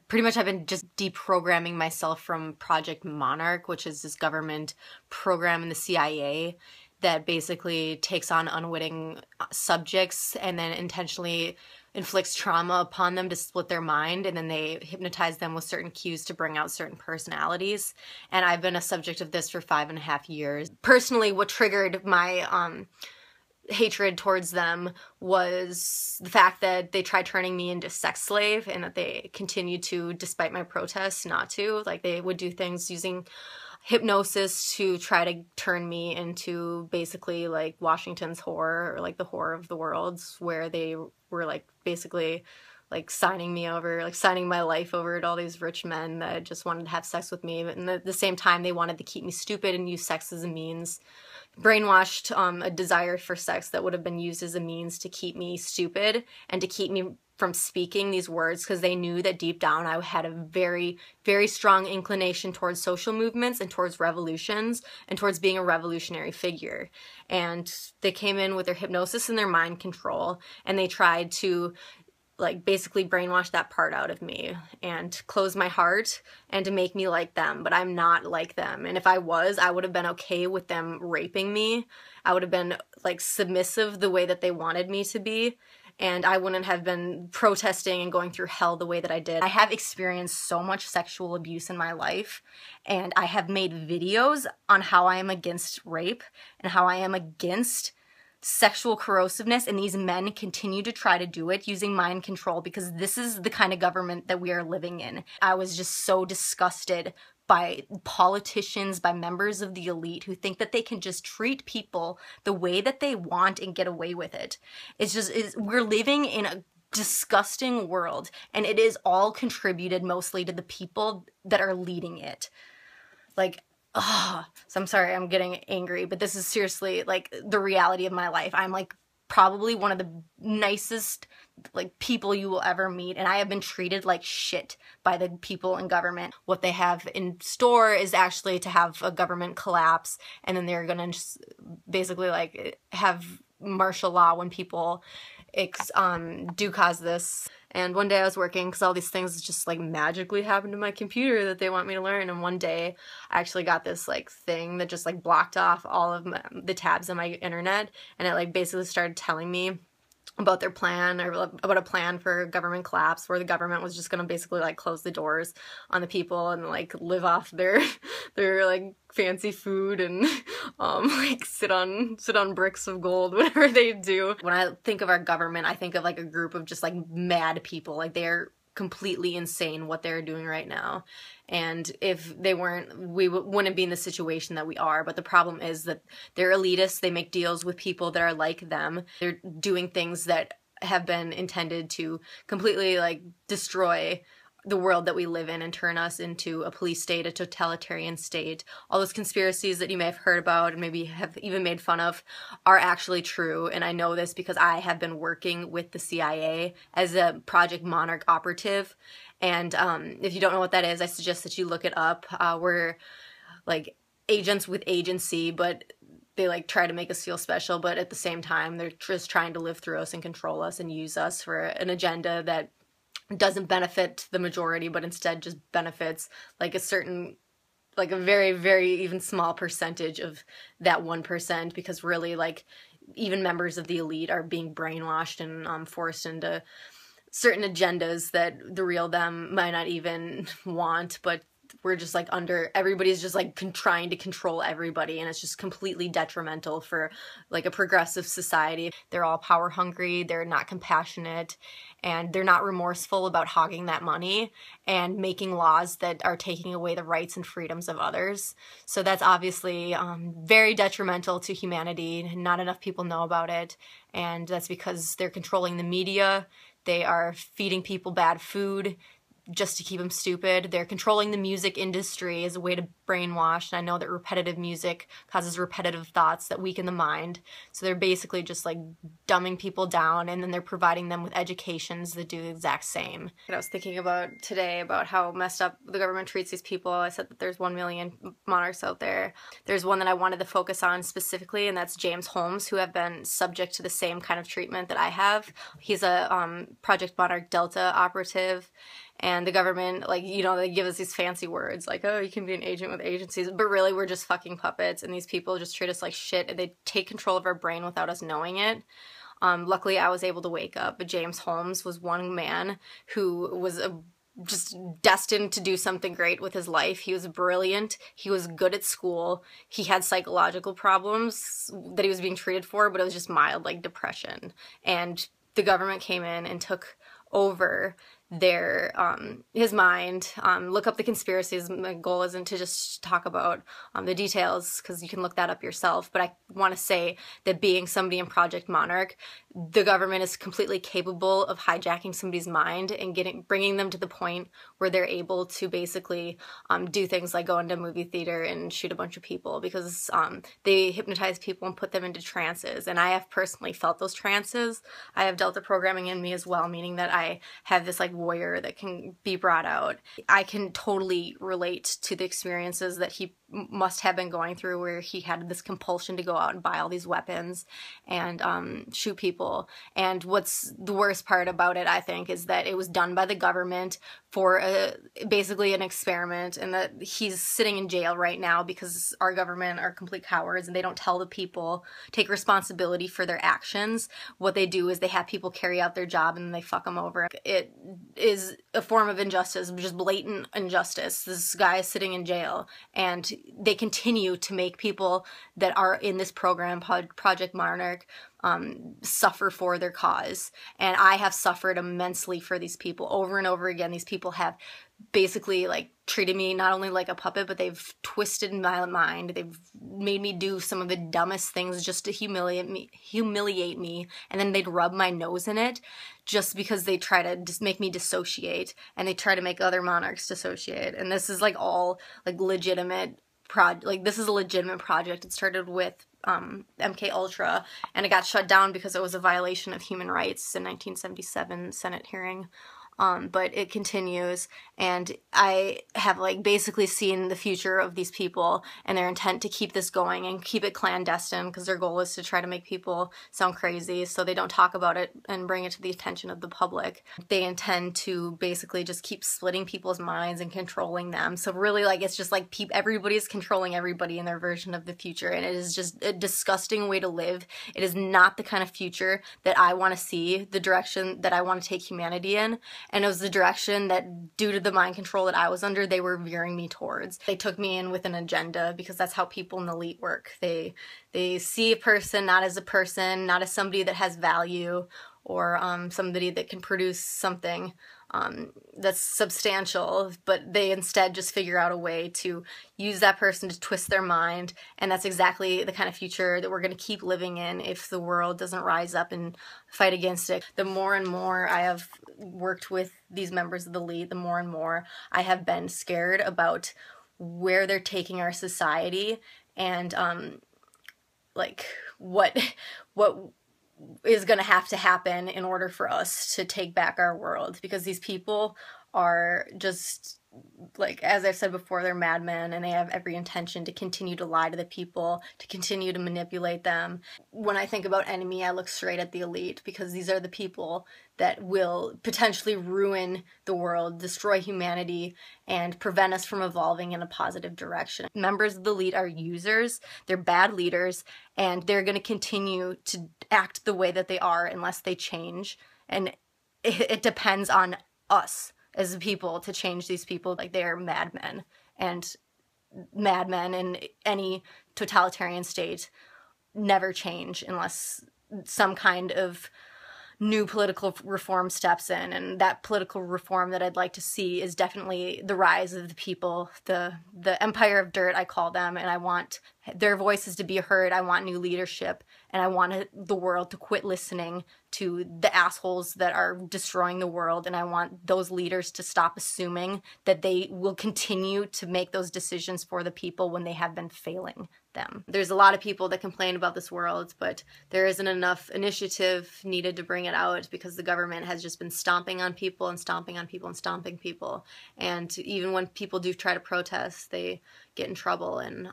pretty much I've been just deprogramming myself from Project Monarch, which is this government program in the CIA that basically takes on unwitting subjects and then intentionally inflicts trauma upon them to split their mind, and then they hypnotize them with certain cues to bring out certain personalities. And I've been a subject of this for 5.5 years. Personally, what triggered my hatred towards them was the fact that they tried turning me into a sex slave, and that they continued to, despite my protests, not to. Like, they would do things using hypnosis to try to turn me into basically like Washington's whore, or like the whore of the worlds, where they were like basically like signing me over, like signing my life over to all these rich men that just wanted to have sex with me. But at the same time, they wanted to keep me stupid and use sex as a means. Brainwashed a desire for sex that would have been used as a means to keep me stupid and to keep me from speaking these words, because they knew that deep down I had a very, very strong inclination towards social movements and towards revolutions and towards being a revolutionary figure. And they came in with their hypnosis and their mind control, and they tried to like basically brainwash that part out of me and close my heart and to make me like them. But I'm not like them. And if I was, I would have been okay with them raping me. I would have been like submissive the way that they wanted me to be. And I wouldn't have been protesting and going through hell the way that I did. I have experienced so much sexual abuse in my life, and I have made videos on how I am against rape and how I am against sexual corrosiveness, and these men continue to try to do it using mind control, because this is the kind of government that we are living in. I was just so disgusted by politicians, by members of the elite who think that they can just treat people the way that they want and get away with it. We're living in a disgusting world, and it is all contributed mostly to the people that are leading it. Like, so I'm sorry, I'm getting angry, but this is seriously like the reality of my life. I'm like probably one of the nicest like people you will ever meet, and I have been treated like shit by the people in government. What they have in store is actually to have a government collapse, and then they're gonna just basically like have martial law when people do cause this. And one day I was working, because all these things just like magically happened to my computer that they want me to learn, and one day I actually got this like thing that just like blocked off all of the tabs on my internet, and it like basically started telling me about their plan, or about a plan for government collapse, where the government was just gonna basically like close the doors on the people and like live off their like fancy food and like sit on bricks of gold, whatever they do. When I think of our government, I think of like a group of just like mad people. Like, they're completely insane what they're doing right now. And if they weren't, we wouldn't be in the situation that we are. But the problem is that they're elitists. They make deals with people that are like them. They're doing things that have been intended to completely like destroy the world that we live in and turn us into a police state, a totalitarian state. All those conspiracies that you may have heard about and maybe have even made fun of are actually true. And I know this because I have been working with the CIA as a Project Monarch operative. And if you don't know what that is, I suggest that you look it up. We're like agents with agency, but they like try to make us feel special, but at the same time, they're just trying to live through us and control us and use us for an agenda that doesn't benefit the majority, but instead just benefits like a certain, like a very, very even small percentage of that 1%, because really like even members of the elite are being brainwashed and forced into certain agendas that the real them might not even want, but we're just like everybody's just like trying to control everybody, and it's just completely detrimental for like a progressive society. They're all power hungry, they're not compassionate, and they're not remorseful about hogging that money and making laws that are taking away the rights and freedoms of others. So that's obviously very detrimental to humanity. Not enough people know about it, and that's because they're controlling the media. They are feeding people bad food just to keep them stupid. They're controlling the music industry as a way to brainwash, and I know that repetitive music causes repetitive thoughts that weaken the mind. So they're basically just like dumbing people down, and then they're providing them with educations that do the exact same. And I was thinking about today about how messed up the government treats these people. I said that there's 1 million monarchs out there. There's one that I wanted to focus on specifically, and that's James Holmes, who have been subject to the same kind of treatment that I have. He's a Project Monarch Delta operative, And the government, like, you know, they give us these fancy words like, oh, you can be an agent with agencies, but really we're just fucking puppets, and these people just treat us like shit, and they take control of our brain without us knowing it. Luckily, I was able to wake up, but James Holmes was one man who was just destined to do something great with his life. He was brilliant. He was good at school. He had psychological problems that he was being treated for, but it was just mild, like depression. And the government came in and took over their his mind. Look up the conspiracies. My goal isn't to just talk about the details, because you can look that up yourself, but I want to say that being somebody in Project Monarch, the government is completely capable of hijacking somebody's mind and bringing them to the point where they're able to basically do things like go into a movie theater and shoot a bunch of people, because they hypnotize people and put them into trances. And I have personally felt those trances. I have Delta programming in me as well, meaning that I have this like warrior that can be brought out. I can totally relate to the experiences that he must have been going through, where he had this compulsion to go out and buy all these weapons and shoot people. And what's the worst part about it, I think, is that it was done by the government for basically an experiment, and that he's sitting in jail right now because our government are complete cowards and they don't tell the people, take responsibility for their actions. What they do is they have people carry out their job and then they fuck them over. It is a form of injustice, just blatant injustice. This guy is sitting in jail, and they continue to make people that are in this program, Project Monarch, suffer for their cause. And I have suffered immensely for these people over and over again. These people have basically like treated me not only like a puppet, but they've twisted my mind. They've made me do some of the dumbest things just to humiliate me, and then they'd rub my nose in it just because they try to just make me dissociate, and they try to make other monarchs dissociate. And this is like all like legitimate this is a legitimate project. It started with MK Ultra, and it got shut down because it was a violation of human rights in 1977 Senate hearing. But it continues, and I have like basically seen the future of these people and their intent to keep this going and keep it clandestine, because their goal is to try to make people sound crazy so they don't talk about it and bring it to the attention of the public. They intend to basically just keep splitting people's minds and controlling them. So really, like, it's just like everybody's controlling everybody in their version of the future, and it is just a disgusting way to live. It is not the kind of future that I want to see, the direction that I want to take humanity in. And it was the direction that, due to the mind control that I was under, they were veering me towards. They took me in with an agenda, because that's how people in the elite work. They see a person not as a person, not as somebody that has value, or somebody that can produce something that's substantial, but they instead just figure out a way to use that person to twist their mind. And that's exactly the kind of future that we're going to keep living in if the world doesn't rise up and fight against it. The more and more I have worked with these members of the elite, the more and more I have been scared about where they're taking our society, and like what is going to have to happen in order for us to take back our world, because these people are just, like, as I've said before, they're madmen, and they have every intention to continue to lie to the people, to continue to manipulate them. When I think about enemy, I look straight at the elite, because these are the people that will potentially ruin the world, destroy humanity, and prevent us from evolving in a positive direction. Members of the elite are users, they're bad leaders, and they're going to continue to act the way that they are unless they change. And it depends on us as people to change these people. Like, they are madmen, and madmen in any totalitarian state never change unless some kind of new political reform steps in. And that political reform that I'd like to see is definitely the rise of the people, the empire of dirt, I call them, and I want their voices to be heard. I want new leadership, and I want the world to quit listening to the assholes that are destroying the world, and I want those leaders to stop assuming that they will continue to make those decisions for the people when they have been failing them. There's a lot of people that complain about this world, but there isn't enough initiative needed to bring it out, because the government has just been stomping on people and stomping on people and stomping people. And even when people do try to protest, they get in trouble. And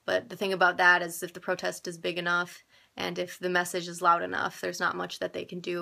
but the thing about that is, if the protest is big enough and if the message is loud enough, there's not much that they can do.